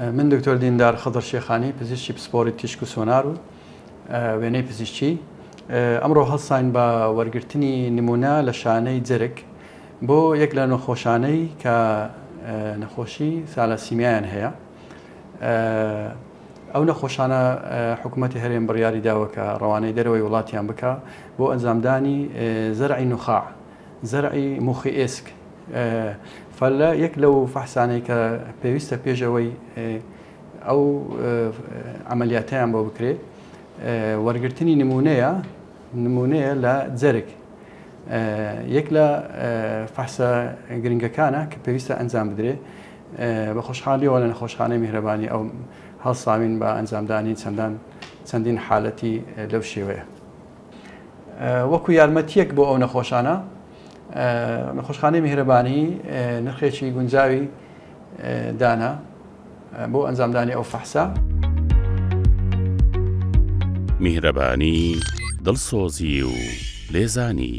من دکتۆر دیندار خەضر شێخانی پزیشکی پسپۆری تیشک و سۆنار و وێنەی پزیشکی ئەمڕۆ هەڵساین بە وەرگرتنی نمونە لە شانەی جەرگ بۆ یەک لە نەخۆشانەی کە نەخۆشی سالاسیمیایان هەیە. ئەو نەخۆشانە حکوومەتی هەرێم بڕیاری داوە کە ڕەوانەی دەرەوەی وڵاتیان بکە بۆ ئەنجامدانی زەرعی نوخاع، زەرعی موخی ئێسک. فەلە یەک لەو فەحسانەی کە پێویستە پێشەوەی ئەو عملیاتیان بۆ بکرێت وەرگرتنی نمونەیە لە جەرگ. یەک لە فەحسە گرنگەکانە کە پێویستە ئەنجام بدرێت بە خۆشحالیەوە لە نەخۆشخانەی میهرەبانی ئەو هەڵساوین بە ئەنجامدانی چەندین حالەتی لەو شێوەیە. وەکو یارمەتیەک بۆ ئەو نەخۆشانە، نەخۆشخانەی میهرەبانی نرخێکی گونجاوی دانا بۆ ئەنجامدانی ئەو فەحسە. میهرەبانی دڵسۆزی و لێزانی.